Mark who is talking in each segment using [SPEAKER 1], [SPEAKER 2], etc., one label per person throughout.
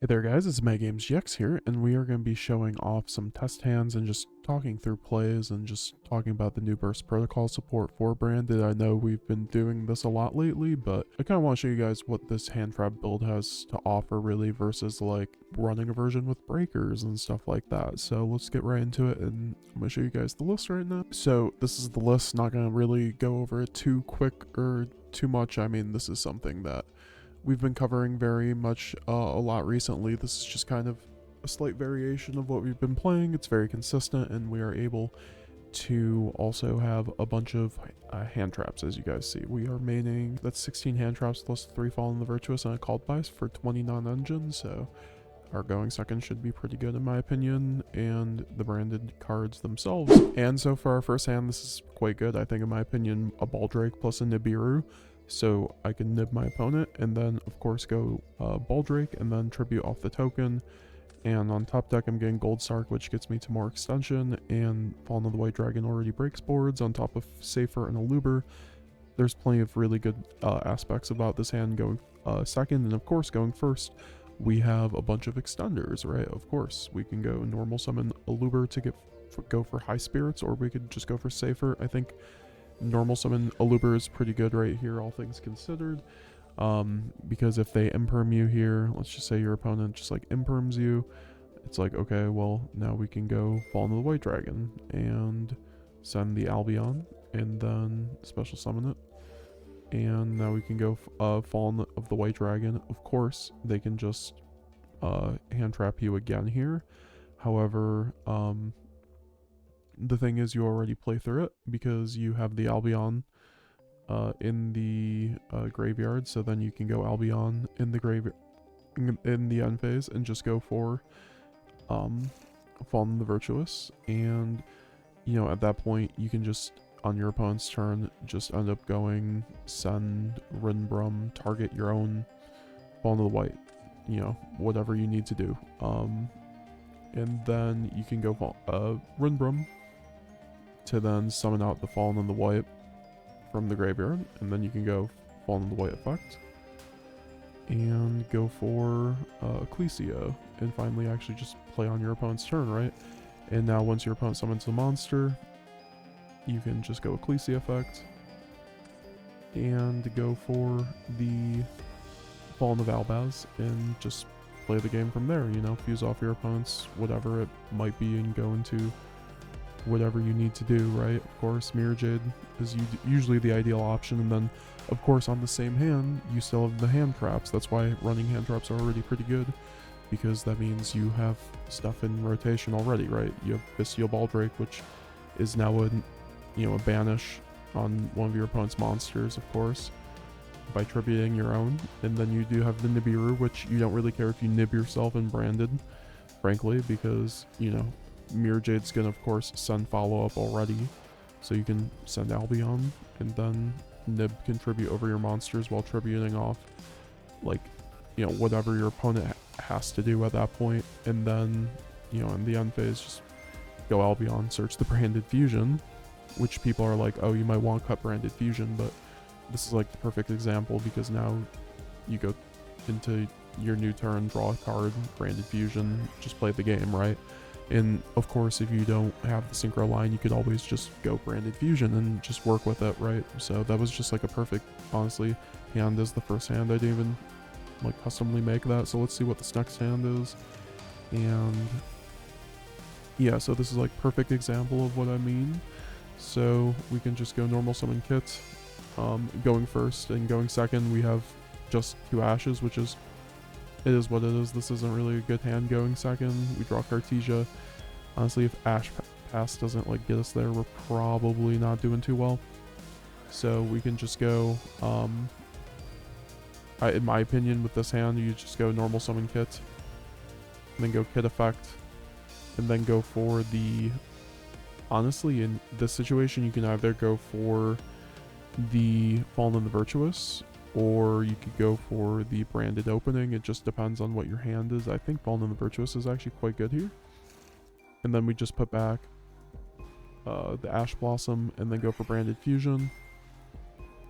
[SPEAKER 1] Hey there guys, it's yugioh here, and we are going to be showing off some test hands and just talking through plays and just talking about the new burst protocol support for branded. I know we've been doing this a lot lately, but I kind of want to show you guys what this hand trap build has to offer really versus like running a version with breakers and stuff like that. So let's get right into it, and I'm going to show you guys the list right now. So this is the list, not going to really go over it too quick or too much. I mean, this is something that we've been covering very much a lot recently. This is just kind of a slight variation of what we've been playing. It's very consistent, and we are able to also have a bunch of hand traps, as you guys see. We are maining, that's 16 hand traps plus 3 Fallen the Virtuous and a Called Bias for 20 non-engine, so our going second should be pretty good in my opinion, and the branded cards themselves. And so for our first hand, this is quite good, I think, in my opinion. A Baldrake plus a Nibiru, so I can nib my opponent, and then of course go Baldrake, and then tribute off the token. And on top deck I'm getting Gold Sark, which gets me to more extension, and Fallen of the White Dragon already breaks boards on top of Safer and Aluber. There's plenty of really good aspects about this hand going second, and of course going first. We have a bunch of extenders, right? Of course, we can go normal summon Aluber to go for high spirits, or we could just go for Safer. I think normal summon Aluber is pretty good right here, all things considered, because if they imperm you here, let's just say your opponent just like imperms you, it's like, okay, well, now we can go Fallen of the White Dragon and send the Albion and then special summon it, and now we can go Fallen of the White Dragon. Of course, they can just hand trap you again here. However, the thing is, you already play through it because you have the Albion in the graveyard, so then you can go Albion in the graveyard in the end phase and just go for Fallen the Virtuous, and you know, at that point you can just on your opponent's turn just end up going send Rinbrum, target your own Fallen of the White, you know, whatever you need to do, and then you can go Rinbrum to then summon out the Fallen in the White from the graveyard, and then you can go Fallen in the White effect and go for Ecclesia, and finally actually just play on your opponent's turn, right? And now once your opponent summons the monster, you can just go Ecclesia effect and go for the Fallen of Albaz and just play the game from there, you know, fuse off your opponent's whatever it might be and go into whatever you need to do, right? Of course, Mirror Jade is usually the ideal option, and then of course on the same hand you still have the hand traps. That's why running hand traps are already pretty good, because that means you have stuff in rotation already, right? You have Bestial Baldrake, which is now a banish on one of your opponent's monsters, of course, by tributing your own, and then you do have the Nibiru, which you don't really care if you nib yourself in branded, frankly, because, you know, Mirror Jade's gonna of course send follow-up already, so you can send Albion, and then nib contribute over your monsters while tributing off, like, you know, whatever your opponent has to do at that point, and then, you know, in the end phase, just go Albion, search the branded fusion, which people are like, oh, you might want to cut branded fusion, but this is like the perfect example, because now you go into your new turn, draw a card, branded fusion, just play the game, right? And of course, if you don't have the synchro line, you could always just go branded fusion and just work with it, right? So that was just like a perfect, honestly, hand as the first hand. I didn't even like customly make that. So let's see what this next hand is. And yeah, so this is like perfect example of what I mean. So we can just go normal summon Kit, going first, and going second we have just 2 ashes, which is, it is what it is. This isn't really a good hand going second. We draw Cartesia. Honestly, if Ash Pass doesn't like get us there, we're probably not doing too well. So we can just go, in my opinion, with this hand, you just go normal summon Kit, and then go Kit effect, and then go for the, honestly, in this situation, you can either go for the Fallen in the Virtuous, or you could go for the branded opening. It just depends on what your hand is. I think Fallen in the Virtuous is actually quite good here. And then we just put back the Ash Blossom, and then go for branded fusion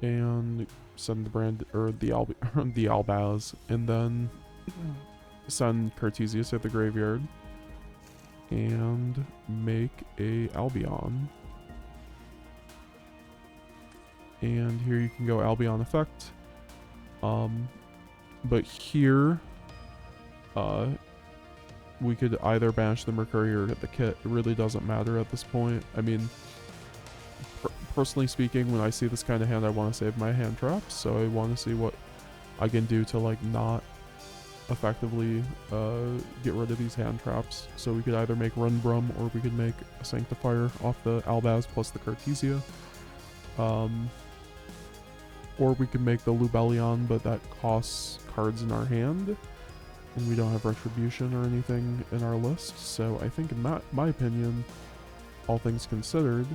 [SPEAKER 1] and send the brand, or the the Albaz, and then send Cartesia to the graveyard and make a Albion. And here you can go Albion effect. But here, we could either banish the Mercury or get the kit. It really doesn't matter at this point. I mean, personally speaking, when I see this kind of hand, I want to save my hand traps, so I want to see what I can do to like not effectively get rid of these hand traps. So we could either make Runbrum or we could make a Sanctifier off the Albaz plus the Cartesia. Or we could make the Lubellion, but that costs cards in our hand, and we don't have Retribution or anything in our list. So I think in my opinion, all things considered,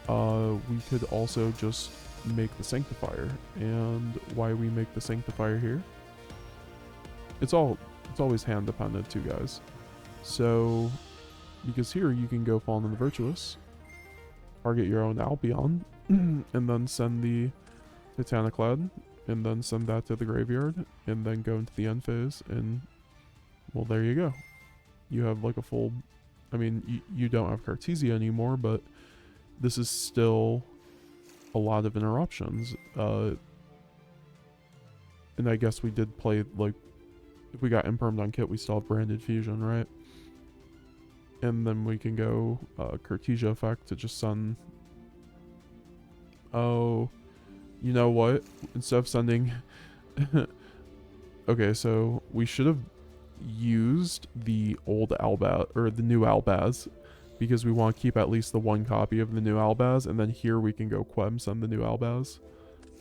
[SPEAKER 1] we could also just make the Sanctifier. And why we make the Sanctifier here, it's always hand dependent too, guys. So because here you can go Fallen in the Virtuous, target your own Albion, and then send the Titaniclad, and then send that to the graveyard, and then go into the end phase, and well, there you go. You have like a full, I mean, you don't have Cartesia anymore, but this is still a lot of interruptions. And I guess we did play, like, if we got impermed on kit, we still have Branded Fusion, right? And then we can go Cartesia effect to just send. Oh, you know what? Instead of sending. Okay, so we should have used the old Albaz, or the new Albaz, because we want to keep at least the one copy of the new Albaz, and then here we can go Quem send the new Albaz.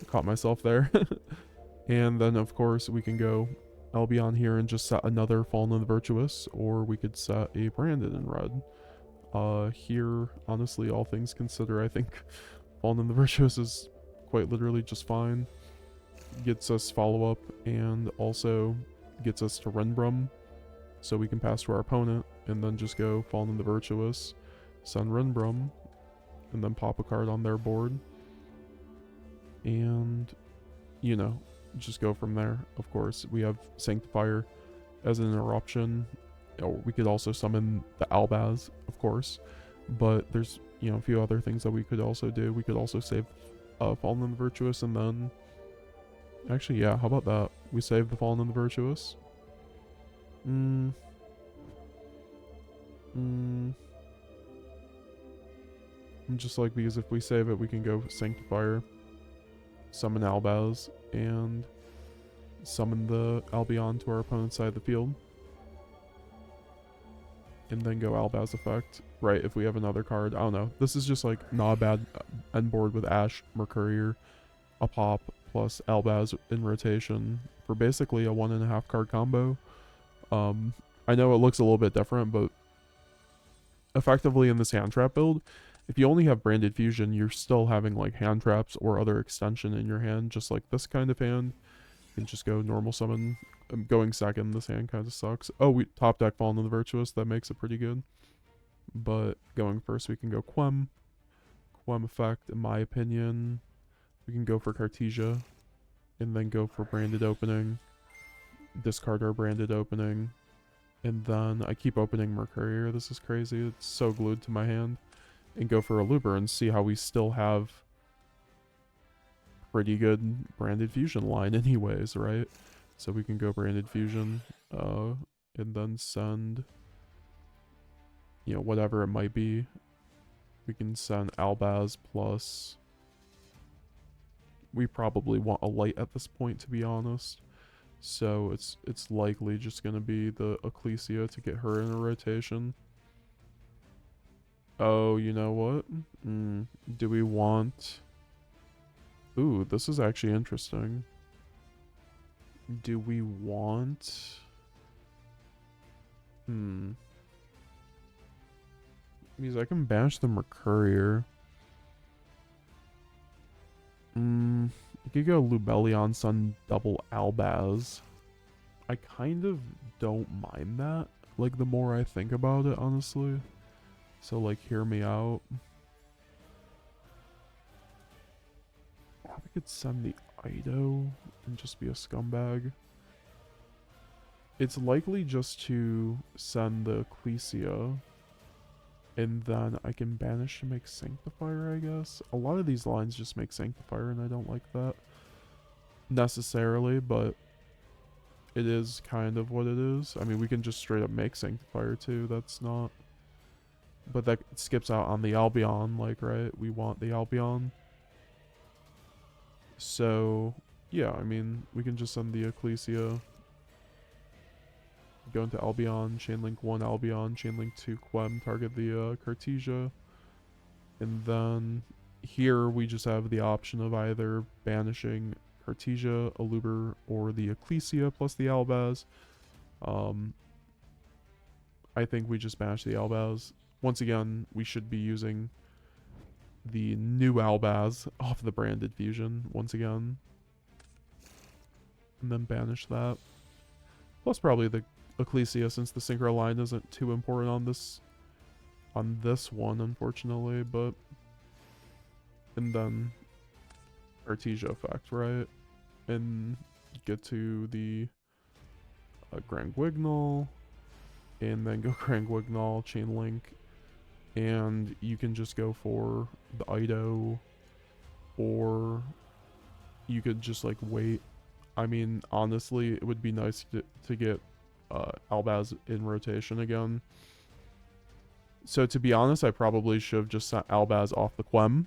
[SPEAKER 1] I caught myself there. And then of course we can go Albion here and just set another Fallen in the Virtuous, or we could set a Branded in red. Here, honestly, all things considered, I think Fallen in the Virtuous is quite literally just fine. Gets us follow-up and also gets us to Renbrum, so we can pass to our opponent and then just go Fallen in the Virtuous, send Renbrum, and then pop a card on their board. And, you know, just go from there. Of course, we have Sanctifier as an interruption. Or we could also summon the Albaz, of course. But there's, you know, a few other things that we could also do. We could also save Fallen in the Virtuous, and then... Actually, yeah, how about that? We save the Fallen in the Virtuous. Just like, because if we save it, we can go Sanctifier, summon Albaz, and summon the Albion to our opponent's side of the field. And then go Albaz effect. Right, if we have another card. I don't know. This is just like not a bad end board with Ash, Mercourier, a pop, plus Albaz in rotation for basically a 1.5 card combo. I know it looks a little bit different, but effectively in this hand trap build, if you only have Branded Fusion, you're still having like hand traps or other extension in your hand, just like this kind of hand. You can just go normal summon. Going second, this hand kind of sucks. Oh, we top deck Fallen in the Virtuous, that makes it pretty good. But going first, we can go Quem effect, in my opinion. We can go for Cartesia, and then go for Branded Opening, discard our Branded Opening, and then I keep opening Mercourier. This is crazy. It's so glued to my hand. And go for a Luber and see how we still have pretty good Branded Fusion line anyways, right? So we can go Branded Fusion, and then send, you know, whatever it might be. We can send Albaz plus... We probably want a light at this point, to be honest. So it's likely just going to be the Ecclesia to get her in a rotation. Oh, you know what? Do we want... Ooh, this is actually interesting. Do we want... Because I can bash the Mercourier. You could go Lubellion Sun double Albaz. I kind of don't mind that, like, the more I think about it, honestly. So, like, hear me out. We could send the Ido and just be a scumbag. It's likely just to send the Ecclesia, and then I can banish to make Sanctifier, I guess. A lot of these lines just make Sanctifier, and I don't like that necessarily, but it is kind of what it is. I mean, we can just straight up make Sanctifier too. That's not... But that skips out on the Albion, like, right? We want the Albion. So, yeah, I mean, we can just send the Ecclesia, go into Albion, chainlink 1 Albion, chainlink 2 Quem, target the Cartesia. And then here we just have the option of either banishing Cartesia, Aluber, or the Ecclesia plus the Albaz. I think we just banish the Albaz. Once again, we should be using the new Albaz off the branded fusion once again. And then banish that. Plus probably the Ecclesia, since the synchro line isn't too important on this one, unfortunately, but... And then Artesia effect, right? And get to the Grand Wignall, and then go Grand Wignall, chain link, and you can just go for the Ido, or you could just like wait. I mean, honestly, it would be nice to get Albaz in rotation again. So to be honest, I probably should have just sent Albaz off the Quem,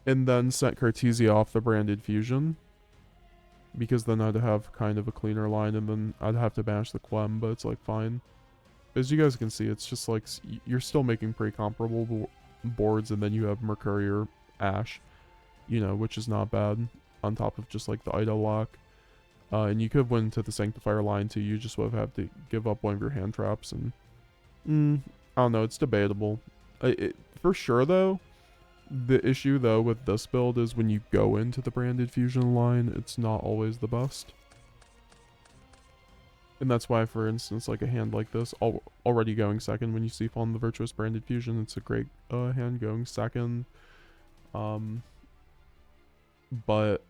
[SPEAKER 1] and then sent Cartesia off the branded fusion, because then I'd have kind of a cleaner line, and then I'd have to banish the Quem, but it's like fine. As you guys can see, it's just like you're still making pretty comparable boards, and then you have Mercurier, Ash, you know, which is not bad, on top of just like the Ido lock. And you could win to the Sanctifier line too, you just would have to give up one of your hand traps, and I don't know, it's debatable. For sure though, the issue though with this build is when you go into the branded fusion line, it's not always the best. And that's why, for instance, like a hand like this, already going second when you see Fallen the Virtuous branded fusion, it's a great hand going second. But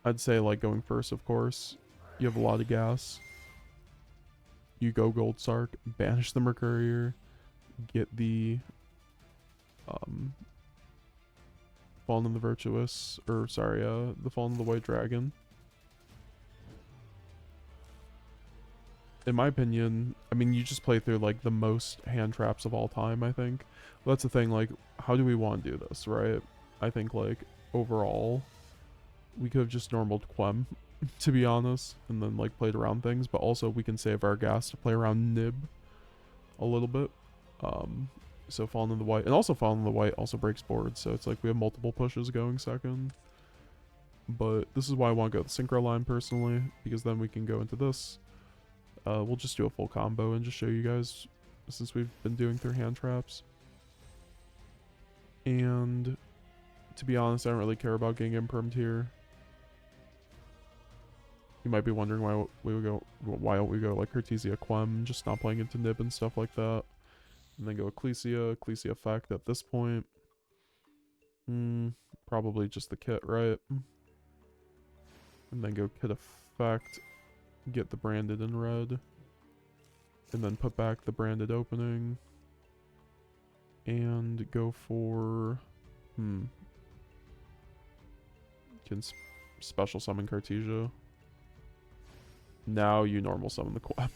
[SPEAKER 1] I'd say like going first, of course. You have a lot of gas. You go Gold Sark, banish the Mercurier, get the Fallen the Virtuous, or sorry, the Fallen of the White Dragon. In my opinion, I mean, you just play through like the most hand traps of all time, I think. Well, that's the thing, like, how do we want to do this, right? I think like overall, we could have just normaled Quem, to be honest, and then like played around things, but also we can save our gas to play around Nib a little bit. So Fallen in the White, and also Fallen in the White also breaks boards, so it's like we have multiple pushes going second. But this is why I want to go the Synchro line personally, because then we can go into this. We'll just do a full combo and just show you guys, since we've been doing through hand traps. And to be honest, I don't really care about getting impermed here. You might be wondering why don't we go like Cartesia Quem, just not playing into Nib and stuff like that. And then go Ecclesia effect at this point. Probably just the kit, right? And then go kit effect, get the branded in red, and then put back the branded opening, and go for can special summon Cartesia. Now you normal summon the Quem.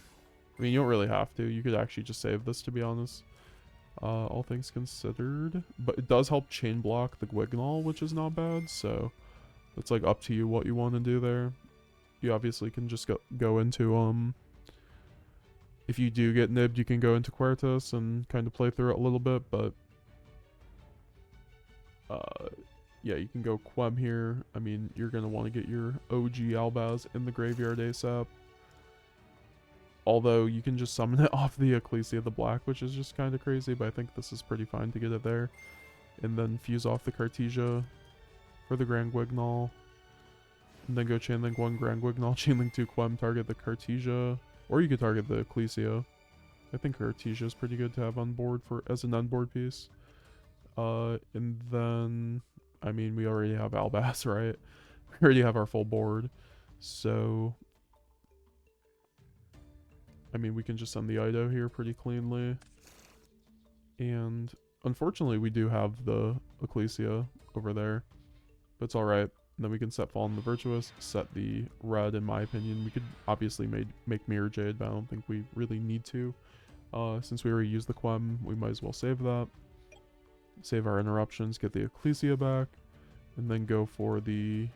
[SPEAKER 1] I mean, you don't really have to. You could actually just save this, to be honest. All things considered. But it does help chain block the Gwignall, which is not bad, so it's like up to you what you want to do there. You obviously can just go into, if you do get nibbed, you can go into Quertus and kind of play through it a little bit, but yeah, you can go Quem here. I mean, you're going to want to get your OG Albaz in the graveyard ASAP. Although you can just summon it off the Ecclesia the Black, which is just kind of crazy, but I think this is pretty fine to get it there. And then fuse off the Cartesia for the Grand Gwignall. And then go chainlink 1 Grand Gwignall, chainlink 2 Quem, target the Cartesia. Or you could target the Ecclesia. I think Cartesia is pretty good to have on board as an unboard piece. And then, I mean, we already have Albaz, right? We already have our full board. So I mean, we can just send the Ido here pretty cleanly. And unfortunately, we do have the Ecclesia over there. But it's alright. Then we can set Fallen the Virtuous, set the red, in my opinion. We could obviously make Mirror Jade, but I don't think we really need to. Since we already used the Quem, we might as well save that. Save our interruptions, get the Ecclesia back, and then go for the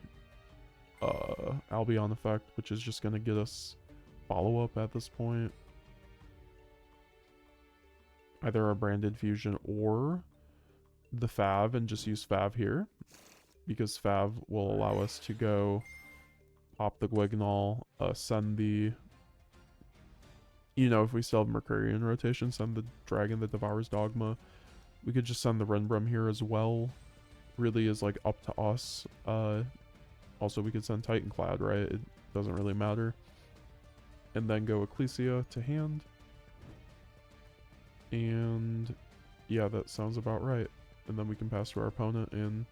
[SPEAKER 1] Albion effect, which is just going to get us follow-up at this point. Either a branded fusion or the Fav, and just use Fav here. Because Fav will allow us to go pop the Gwignall, send the... You know, if we still have Mercury in rotation, send the Dragon that devours Dogma. We could just send the Renbrum here as well. Really is like up to us. Also, we could send Titanclad, right? It doesn't really matter. And then go Ecclesia to hand. And yeah, that sounds about right. And then we can pass to our opponent, and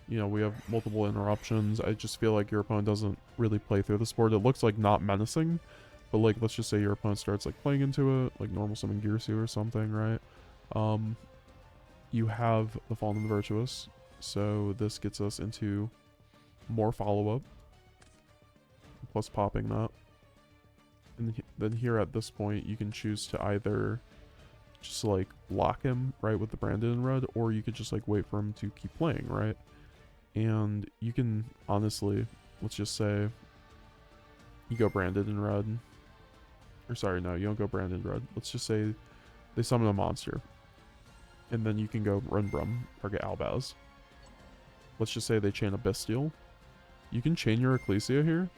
[SPEAKER 1] you know, we have multiple interruptions. I just feel like your opponent doesn't really play through this board. It looks like not menacing, but like, let's just say your opponent starts like playing into it, like normal summon Girsu or something, right? You have the Fallen and the Virtuous, so this gets us into more follow-up, plus popping that. And then here at this point, you can choose to either just like lock him, right, with the branded in red, or you could just like wait for him to keep playing, right? And you can honestly, let's just say you go branded in red. Or sorry, no, you don't go branded in red. Let's just say they summon a monster. And then you can go Renbrum, target Albaz. Let's just say they chain a Bestial. You can chain your Ecclesia here.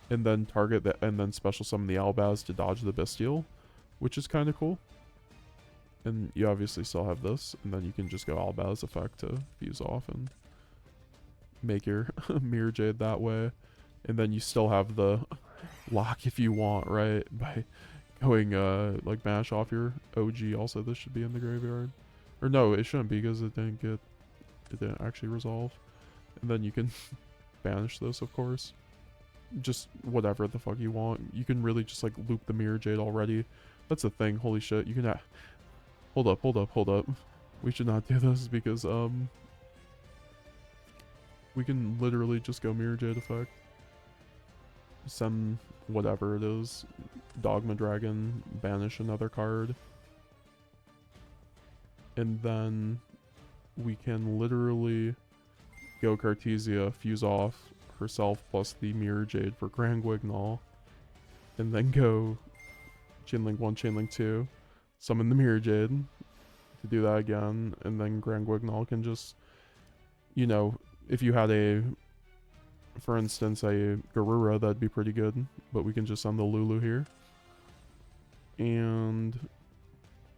[SPEAKER 1] And then target that, and then special summon the Albaz to dodge the Bestial, which is kind of cool. And you obviously still have this, and then you can just go Albaz effect to fuse off and make your Mirror Jade that way. And then you still have the lock if you want, right? By going like bash off your OG. Also, this should be in the graveyard. Or no, it shouldn't be because it didn't actually resolve. And then you can banish this, of course. Just whatever the fuck you want. You can really just like loop the Mirror Jade already. That's the thing. Holy shit. You can hold up. We should not do this because we can literally just go Mirror Jade effect. Send whatever it is. Dogma Dragon, banish another card. And then we can literally go Cartesia, fuse off herself plus the Mirror Jade for Grand Gwignall. And then go Chainlink 1, Chainlink 2, summon the Mirror Jade to do that again, and then Grand Gwignall can just, you know, if you had a, for instance, a Garura, that'd be pretty good, but we can just send the Lulu here. And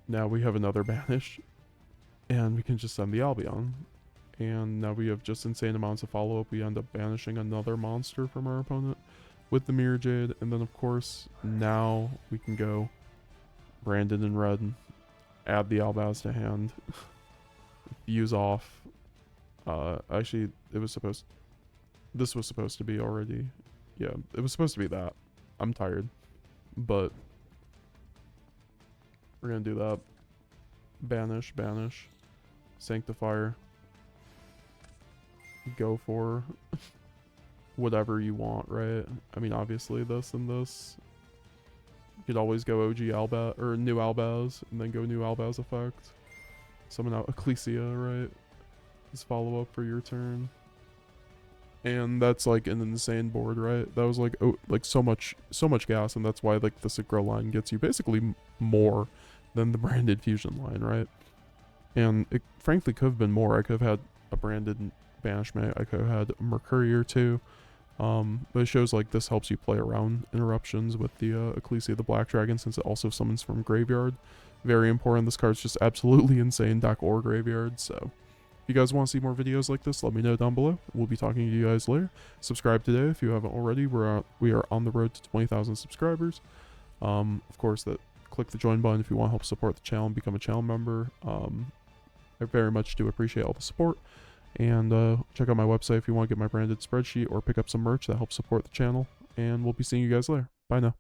[SPEAKER 1] now we have another banish, and we can just send the Albion. And now we have just insane amounts of follow-up. We end up banishing another monster from our opponent with the Mirror Jade, and then of course, now we can go branded in red, add the Albaz to hand, fuse off. Actually, this was supposed to be already, yeah, it was supposed to be that. I'm tired, but we're gonna do that. Banish, Sanctifier. Go for whatever you want, right? I mean, obviously this and this. You could always go OG Albaz, or new Albaz, and then go new Albaz effect. Summon out Ecclesia, right? As follow-up for your turn. And that's like an insane board, right? That was like, oh, like so much gas, and that's why like the Synchro line gets you basically more than the branded fusion line, right? And it frankly could have been more. I could have had a branded banishment. I could have had Mercury or two. But it shows like this helps you play around interruptions with the Ecclesia the Black Dragon, since it also summons from graveyard. Very important. This card's just absolutely insane deck or graveyard. So if you guys want to see more videos like this, let me know down below. We'll be talking to you guys later. Subscribe today if you haven't already. We are on the road to 20,000 subscribers. Of course, click the join button if you want to help support the channel and become a channel member. I very much do appreciate all the support. And check out my website if you want to get my branded spreadsheet or pick up some merch that helps support the channel. And we'll be seeing you guys later. Bye now.